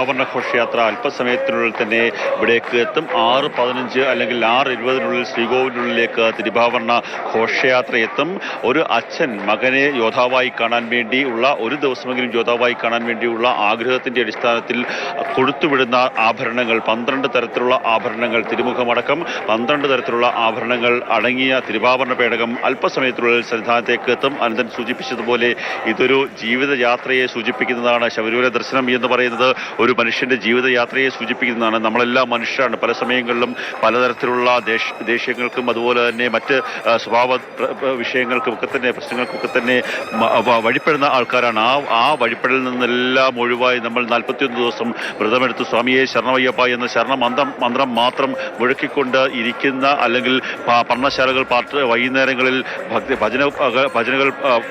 ആവരണ ഘോഷയാത്ര അല്പസമയത്തിനുള്ളിൽ തന്നെ ഇവിടേക്ക് എത്തും. 6:15 അല്ലെങ്കിൽ 6:20 ശ്രീകോവിലിനുള്ളിലേക്ക് തിരുവാഭരണ ഘോഷയാത്ര എത്തും. ഒരു അച്ഛൻ മകനെ യോദ്ധാവായി കാണാൻ വേണ്ടിയുള്ള, ഒരു ദിവസമെങ്കിലും യോദ്ധാവായി കാണാൻ വേണ്ടിയുള്ള ആഗ്രഹത്തിന്റെ അടിസ്ഥാനത്തിൽ കൊടുത്തുവിടുന്ന ആഭരണങ്ങൾ, 12 തരത്തിലുള്ള ആഭരണങ്ങൾ, തിരുമുഖമടക്കം 12 തരത്തിലുള്ള ആഭരണങ്ങൾ അടങ്ങിയ തിരുവാഭരണ പേടകം അല്പസമയത്തിനുള്ളിൽ സന്നിധാനത്തേക്ക് എത്തും. അനന്തൻ സൂചിപ്പിച്ചതുപോലെ ഇതൊരു ജീവിതയാത്രയെ സൂചിപ്പിക്കുന്നതാണ്. ശബരിമല ദർശനം എന്ന് പറയുന്നത് ഒരു മനുഷ്യന്റെ ജീവിതയാത്രയെ സൂചിപ്പിക്കുന്നതാണ്. നമ്മളെല്ലാം മനുഷ്യരാണ്. പല സമയങ്ങളിലും പലതരത്തിലുള്ള ദേഷ്യങ്ങൾക്കും അതുപോലെ തന്നെ മറ്റ് സ്വഭാവ വിഷയങ്ങൾക്കും ഒക്കെ തന്നെ, പ്രശ്നങ്ങൾക്കൊക്കെ തന്നെ വഴിപ്പെടുന്ന ആൾക്കാരാണ്. ആ വഴിപ്പെടലിൽ നിന്നെല്ലാം ഒഴിവായി നമ്മൾ 41 ദിവസം വ്രതമെടുത്ത് സ്വാമിയെ ശരണമയ്യപ്പ എന്ന മന്ത്രം മാത്രം മുഴക്കിക്കൊണ്ട് ഇരിക്കുന്ന, അല്ലെങ്കിൽ പർണശാലകൾ വൈകുന്നേരങ്ങളിൽ ഭജനകൾ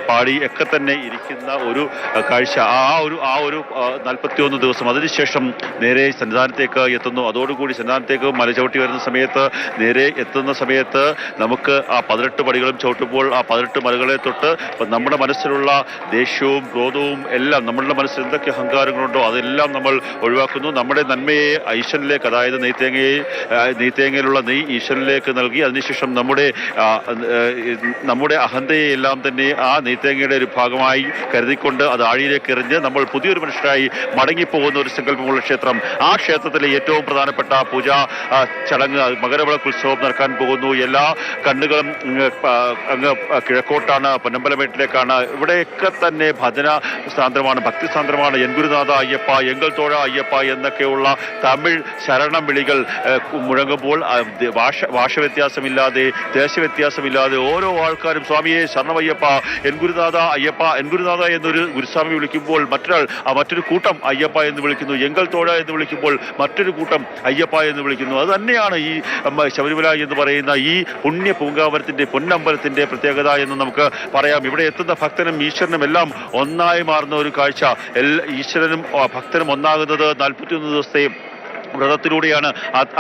പാടി ഒക്കെ തന്നെ ഇരിക്കുന്ന ഒരു കാഴ്ച. ആ ഒരു 41 ദിവസം അതിനുശേഷം നേരെ സന്നിധാനത്തേക്ക് എത്തുന്നു. അതോടുകൂടി സന്നിധാനത്തേക്ക് മല ചവിട്ടി വരുന്ന സമയത്ത്, നേരെ എത്തുന്ന സമയത്ത് നമുക്ക് ആ 18 പടികളും ചവിട്ടുമ്പോൾ ആ 18 മലകളെ തൊട്ട് നമ്മുടെ മനസ്സിലുള്ള ദേഷ്യവും ക്രോധവും എല്ലാം, നമ്മളുടെ മനസ്സിൽ എന്തൊക്കെ അഹങ്കാരങ്ങളുണ്ടോ അതെല്ലാം നമ്മൾ ഒഴിവാക്കുന്നു. നമ്മുടെ നന്മയെ ഈശ്വരനിലേക്ക്, അതായത് നെയ്ത്തേങ്ങയിലുള്ള നെയ് ഈശ്വരനിലേക്ക് നൽകി അതിനുശേഷം നമ്മുടെ അഹന്തയെ എല്ലാം തന്നെ ആ നെയ്ത്തേങ്ങയുടെ ഒരു ഭാഗമായി കരുതിക്കൊണ്ട് അത് ആഴിയിലേക്ക് എറിഞ്ഞ് നമ്മൾ പുതിയൊരു മനുഷ്യരായി മടങ്ങിപ്പോകുന്ന ഒരു സങ്കല്പമുള്ള ക്ഷേത്രം. ആ ക്ഷേത്രത്തിലെ ഏറ്റവും പ്രധാനപ്പെട്ട പൂജാ ചടങ്ങ് മകരവിളക്ക് ഉത്സവം നടക്കാൻ പോകുന്നു. എല്ലാ കണ്ണുകളും അങ്ങ് കിഴക്കോട്ടാണ്, പൊന്നമ്പലമേട്ടിലേക്കാണ്. ഇവിടെയൊക്കെ തന്നെ ഭജന സാന്ദ്രമാണ്, ഭക്തി സാന്ദ്രമാണ്. എൻ ഗുരുനാഥ അയ്യപ്പ, എങ്കൽ തോഴ അയ്യപ്പ എന്നൊക്കെയുള്ള തമിഴ് ശരണം വിളികൾ മുഴങ്ങുമ്പോൾ ഭാഷവ്യത്യാസമില്ലാതെ, ദേശവ്യത്യാസമില്ലാതെ ഓരോ ആൾക്കാരും സ്വാമിയെ ശരണമയ്യപ്പ, എൻ ഗുരുനാഥ അയ്യപ്പ, എൻ ഗുരുനാഥ എന്നൊരു ഗുരുസ്വാമി വിളിക്കുമ്പോൾ മറ്റൊരു കൂട്ടം അയ്യപ്പ എന്ന് വിളിക്കുന്നു. എങ്കൽ തോഴ എന്ന് വിളിക്കുമ്പോൾ മറ്റൊരു കൂട്ടം അയ്യപ്പ എന്ന് വിളിക്കുന്നു. അത് തന്നെയാണ് ഈ ശബരിമല എന്ന് പറയുന്ന ഈ പുണ്യ പൂങ്കാവനത്തിന്റെ, പൊന്നമ്പലത്തിന്റെ പ്രത്യേകത എന്ന് നമുക്ക് പറയാം. ഇവിടെ എത്തുന്ന ഭക്തനും ഈശ്വരനും എല്ലാം ഒന്നായി മാറുന്ന ഒരു കാഴ്ച. ഈശ്വരനും ഭക്തനും ഒന്നാകുന്നത് 41 ദിവസത്തെ വ്രതത്തിലൂടെയാണ്.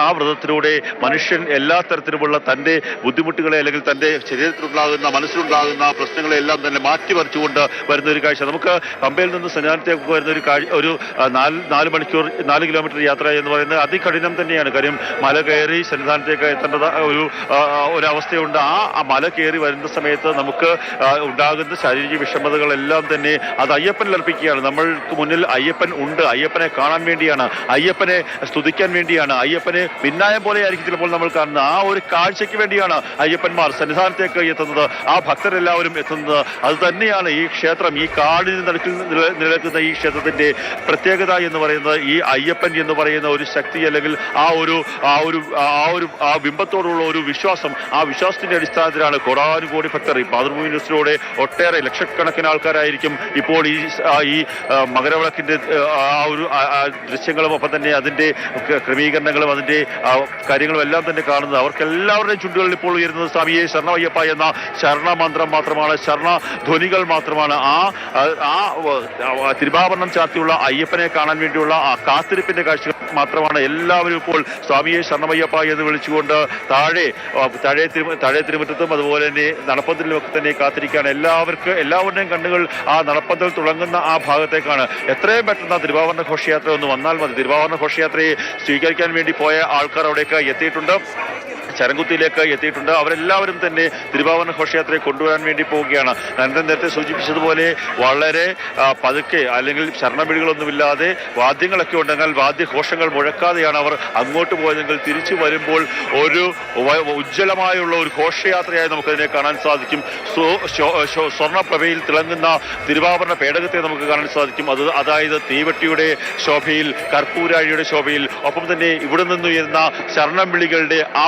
ആ വ്രതത്തിലൂടെ മനുഷ്യൻ എല്ലാ തരത്തിലുമുള്ള തൻ്റെ ബുദ്ധിമുട്ടുകളെ, അല്ലെങ്കിൽ തൻ്റെ ശരീരത്തിലുണ്ടാകുന്ന, മനസ്സിലുണ്ടാകുന്ന പ്രശ്നങ്ങളെ എല്ലാം തന്നെ മാറ്റിമറിച്ചുകൊണ്ട് വരുന്ന ഒരു കാഴ്ച. നമുക്ക് പമ്പയിൽ നിന്ന് സന്നിധാനത്തേക്ക് വരുന്ന ഒരു 4 മണിക്കൂർ 4 കിലോമീറ്റർ യാത്ര എന്ന് പറയുന്നത് അതികഠിനം തന്നെയാണ്. കാര്യം മല കയറി സന്നിധാനത്തേക്ക് എത്തേണ്ടത് ഒരവസ്ഥയുണ്ട്. ആ മല കയറി വരുന്ന സമയത്ത് നമുക്ക് ഉണ്ടാകുന്ന ശാരീരിക വിഷമതകളെല്ലാം തന്നെ അത് അയ്യപ്പനിൽ അർപ്പിക്കുകയാണ്. നമ്മൾക്ക് മുന്നിൽ അയ്യപ്പൻ ഉണ്ട്. അയ്യപ്പനെ കാണാൻ വേണ്ടിയാണ്, അയ്യപ്പനെ സ്തുതിക്കാൻ വേണ്ടിയാണ്, അയ്യപ്പനെ ഭിന്നായം പോലെ ആയിരിക്കും ചിലപ്പോൾ നമ്മൾ കാണുന്നത്. ആ ഒരു കാഴ്ചയ്ക്ക് വേണ്ടിയാണ് അയ്യപ്പന്മാർ സന്നിധാനത്തേക്ക് എത്തുന്നത്, ആ ഭക്തരെല്ലാവരും എത്തുന്നത്. അത് തന്നെയാണ് ഈ ക്ഷേത്രം, ഈ കാടിന് നടുക്കിൽ നിലനിൽക്കുന്ന ഈ ക്ഷേത്രത്തിന്റെ പ്രത്യേകത എന്ന് പറയുന്നത്. ഈ അയ്യപ്പൻ എന്ന് പറയുന്ന ഒരു ശക്തി, അല്ലെങ്കിൽ ആ ബിംബത്തോടുള്ള ഒരു വിശ്വാസം, ആ വിശ്വാസത്തിന്റെ അടിസ്ഥാനത്തിലാണ് കോടാനുകോടി ഭക്തർ. ഈ മാതൃഭൂമി ന്യൂസിലൂടെ ഒട്ടേറെ ലക്ഷക്കണക്കിന് ആൾക്കാരായിരിക്കും ഇപ്പോൾ ഈ മകരവിളക്കിന്റെ ദൃശ്യങ്ങളും ഒപ്പം തന്നെ അതിന്റെ ക്രമീകരണങ്ങളും അതിന്റെ കാര്യങ്ങളും എല്ലാം തന്നെ കാണുന്നത്. അവർക്കെല്ലാവരുടെയും ചുണ്ടുകളിൽ ഇപ്പോൾ ഉയരുന്നത് സ്വാമിയെ ശരണമയ്യപ്പ എന്ന ശരണമന്ത്രം മാത്രമാണ്, ശരണധ്വനികൾ മാത്രമാണ്. ആ തിരുവാഭരണം ചാർത്തിയുള്ള അയ്യപ്പനെ കാണാൻ വേണ്ടിയുള്ള ആ കാത്തിരിപ്പിന്റെ കാഴ്ചകൾ മാത്രമാണ്. എല്ലാവരും ഇപ്പോൾ സ്വാമിയെ ശരണമയ്യപ്പ എന്ന് വിളിച്ചുകൊണ്ട് താഴെ തിരുമുറ്റത്തും അതുപോലെ തന്നെ നടപ്പന്തലിലും ഒക്കെ തന്നെ കാത്തിരിക്കുകയാണ്. എല്ലാവരുടെയും കണ്ണുകൾ ആ നടപ്പന്തൽ തുടങ്ങുന്ന ആ ഭാഗത്തേക്കാണ്. എത്രയും പെട്ടെന്ന് തിരുവാഭരണ ഘോഷയാത്ര ഒന്ന് വന്നാൽ മതി. തിരുവാഭരണ ഘോഷയാത്രയെ സ്വീകരിക്കാൻ വേണ്ടി പോയ ആൾക്കാർ അവിടേക്ക് എത്തിയിട്ടുണ്ട്, ചരംകുത്തിയിലേക്ക് എത്തിയിട്ടുണ്ട്. അവരെല്ലാവരും തന്നെ തിരുവാഭരണ ഘോഷയാത്രയെ കൊണ്ടുവരാൻ വേണ്ടി പോവുകയാണ്. നന്ദൻ നേരത്തെ സൂചിപ്പിച്ചതുപോലെ വളരെ പതുക്കെ, അല്ലെങ്കിൽ ശരണവിളികളൊന്നുമില്ലാതെ, വാദ്യങ്ങളൊക്കെ ഉണ്ടെങ്കിൽ വാദ്യഘോഷങ്ങൾ മുഴക്കാതെയാണ് അവർ അങ്ങോട്ട് പോയതെങ്കിൽ തിരിച്ചു വരുമ്പോൾ ഒരു ഉജ്ജ്വലമായുള്ള ഒരു ഘോഷയാത്രയായി നമുക്കതിനെ കാണാൻ സാധിക്കും. സ്വർണ്ണപ്രഭയിൽ തിളങ്ങുന്ന തിരുവാഭരണ പേടകത്തെ നമുക്ക് കാണാൻ സാധിക്കും. അതായത് തീവട്ടിയുടെ ശോഭയിൽ, കർപ്പൂരാഴിയുടെ ശോഭയിൽ, ഒപ്പം തന്നെ ഇവിടെ നിന്നുയരുന്ന ശരണം വിളികളുടെ ആ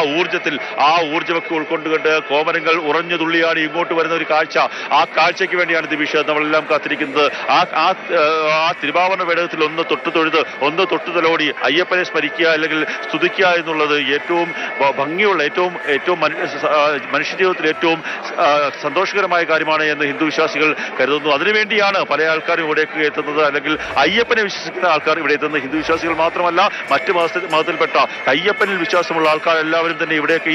ഊർജ്ജമൊക്കെ ഉൾക്കൊണ്ടുകൊണ്ട് കോമരങ്ങൾ ഉറഞ്ഞു തുള്ളിയാണ് ഇങ്ങോട്ട് വരുന്ന ഒരു കാഴ്ച. ആ കാഴ്ചയ്ക്ക് വേണ്ടിയാണ് ദിവിഷ നമ്മളെല്ലാം കാത്തിരിക്കുന്നത്. ആ തിരുവാഭരണ പേടകത്തിൽ ഒന്ന് തൊട്ടു തലോടി അയ്യപ്പനെ സ്മരിക്കുക, അല്ലെങ്കിൽ സ്തുതിക്കുക എന്നുള്ളത് ഏറ്റവും ഭംഗിയുള്ള, ഏറ്റവും മനുഷ്യജീവിതത്തിൽ ഏറ്റവും സന്തോഷകരമായ കാര്യമാണ് എന്ന് ഹിന്ദു വിശ്വാസികൾ കരുതുന്നു. അതിനുവേണ്ടിയാണ് പല ആൾക്കാരും ഇവിടേക്ക് എത്തുന്നത്, അല്ലെങ്കിൽ അയ്യപ്പനെ വിശ്വസിക്കുന്ന ആൾക്കാർ ഇവിടെ എത്തുന്നത്. ഹിന്ദു വിശ്വാസികൾ മാത്രമല്ല, മറ്റ് മതത്തിൽപ്പെട്ട അയ്യപ്പനിൽ വിശ്വാസമുള്ള ആൾക്കാർ എല്ലാവരും തന്നെ ഇവിടെയൊക്കെ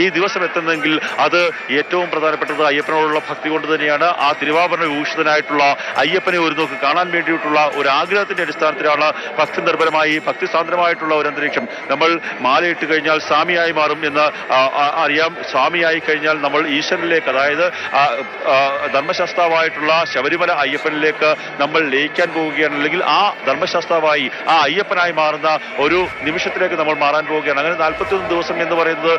ഈ ദിവസം എത്തുന്നെങ്കിൽ അത് ഏറ്റവും പ്രധാനപ്പെട്ടത് അയ്യപ്പനോടുള്ള ഭക്തി കൊണ്ട് തന്നെയാണ്. ആ തിരുവാഭരണ വിഭൂഷിതനായിട്ടുള്ള അയ്യപ്പനെ ഒരു നോക്ക് കാണാൻ വേണ്ടിയിട്ടുള്ള ഒരു ആഗ്രഹത്തിന്റെ അടിസ്ഥാനത്തിലാണ് ഭക്തി നിർഭരമായി ഭക്തിസാന്ദ്രമായിട്ടുള്ള ഒരു അന്തരീക്ഷം. നമ്മൾ മാലയിട്ട് കഴിഞ്ഞാൽ സ്വാമിയായി മാറും എന്ന് അറിയാം. സ്വാമിയായി കഴിഞ്ഞാൽ നമ്മൾ ഈശ്വരനിലേക്ക്, അതായത് ധർമ്മശാസ്താവായിട്ടുള്ള ശബരിമല അയ്യപ്പനിലേക്ക് നമ്മൾ ലയിക്കാൻ പോവുകയാണ്. അല്ലെങ്കിൽ ആ ധർമ്മശാസ്താവായി ആ അയ്യപ്പനായി മാറുന്ന ഒരു നിമിഷത്തിലേക്ക് നമ്മൾ മാറാൻ പോവുകയാണ്. അങ്ങനെ 41 ദിവസം എന്ന് പറയുന്നത്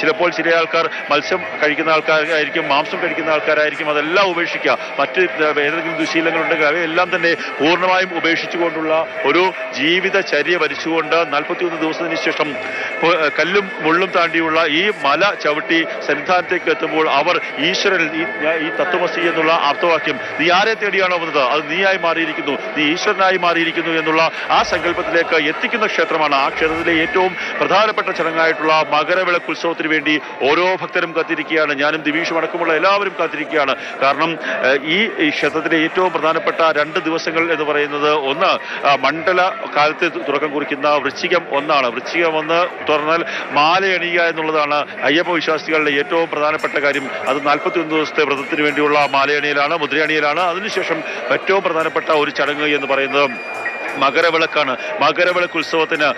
ചിലപ്പോൾ ചില ആൾക്കാർ മത്സ്യം കഴിക്കുന്ന ആൾക്കാരായിരിക്കും, മാംസം കഴിക്കുന്ന ആൾക്കാരായിരിക്കും. അതെല്ലാം ഉപേക്ഷിക്കുക, മറ്റ് ഏതെങ്കിലും ദുശീലങ്ങളുണ്ടെങ്കിൽ അവയെല്ലാം തന്നെ പൂർണ്ണമായും ഉപേക്ഷിച്ചുകൊണ്ടുള്ള ഒരു ജീവിതചര്യ വരിച്ചുകൊണ്ട് 41 ദിവസത്തിന് ശേഷം കല്ലും മുള്ളും താണ്ടിയുള്ള ഈ മല ചവിട്ടി സന്നിധാനത്തേക്ക് എത്തുമ്പോൾ അവർ ഈശ്വരൻ, ഈ തത്വമസി എന്നുള്ള ആപ്തവാക്യം, നീ ആരെ തേടിയാണോ വന്നത് അത് നീയായി മാറിയിരിക്കുന്നു, നീ ഈശ്വരനായി മാറിയിരിക്കുന്നു എന്നുള്ള ആ സങ്കല്പത്തിലേക്ക് എത്തിക്കുന്ന ക്ഷേത്രമാണ്. ആ ക്ഷേത്രത്തിലെ ഏറ്റവും പ്രധാനപ്പെട്ട ചടങ്ങായിട്ടുള്ള മകരവിളക്ക് ഉത്സവത്തിന് വേണ്ടി ഓരോ ഭക്തരും കാത്തിരിക്കുകയാണ്. ഞാനും ദിവിഷും അടക്കമുള്ള എല്ലാവരും കാത്തിരിക്കുകയാണ്. കാരണം ഈ ക്ഷേത്രത്തിലെ ഏറ്റവും പ്രധാനപ്പെട്ട 2 ദിവസങ്ങൾ എന്ന് പറയുന്നത്, ഒന്ന് മണ്ഡല കാലത്ത് തുടക്കം കുറിക്കുന്ന വൃശ്ചികം ഒന്നാണ്. വൃശ്ചികം ഒന്ന് തുറന്നാൽ മാലയണിയുക എന്നുള്ളതാണ് അയ്യപ്പ വിശ്വാസികളുടെ ഏറ്റവും പ്രധാനപ്പെട്ട കാര്യം. അത് 41 ദിവസത്തെ വ്രതത്തിന് വേണ്ടിയുള്ള മാലയണിയിലാണ്, മുദ്രയണിയിലാണ്. അതിനുശേഷം ഏറ്റവും പ്രധാനപ്പെട്ട ഒരു ചടങ്ങ് എന്ന് പറയുന്നത് മകരവിളക്കാണ്. മകരവിളക്ക് ഉത്സവത്തിന്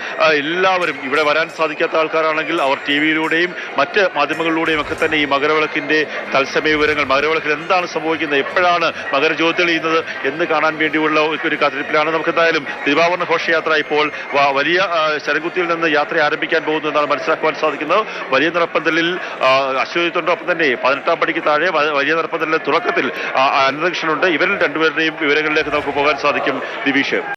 എല്ലാവരും ഇവിടെ വരാൻ സാധിക്കാത്ത ആൾക്കാരാണെങ്കിൽ അവർ ടിവിയിലൂടെയും മറ്റ് മാധ്യമങ്ങളിലൂടെയും ഒക്കെ തന്നെ ഈ മകരവിളക്കിന്റെ തത്സമയ വിവരങ്ങൾ, മകരവിളക്കിൽ എന്താണ് സംഭവിക്കുന്നത്, എപ്പോഴാണ് മകരജ്യോതി തെളിയുന്നത് എന്ന് കാണാൻ വേണ്ടിയുള്ള ഒരു കാത്തിരിപ്പിലാണ്. നമുക്ക് എന്തായാലും തിരുവാഭരണ ഘോഷയാത്ര ഇപ്പോൾ വലിയ ശരംകുത്തിയിൽ നിന്ന് യാത്ര ആരംഭിക്കാൻ പോകുന്നു എന്നാണ് മനസ്സിലാക്കുവാൻ സാധിക്കുന്നത്. വലിയ നിറപ്പന്തലിൽ അശ്വതിത്വണ്ടൊപ്പം തന്നെ 18-ാം പടിക്ക് താഴെ വലിയ നിറപ്പന്തലിന്റെ തുടക്കത്തിൽ അനന്തകൃഷ്ണനുണ്ട്. ഇവരിൽ രണ്ടുപേരുടെയും വിവരങ്ങളിലേക്ക് നമുക്ക് പോകാൻ സാധിക്കും. ദിവിഷ്.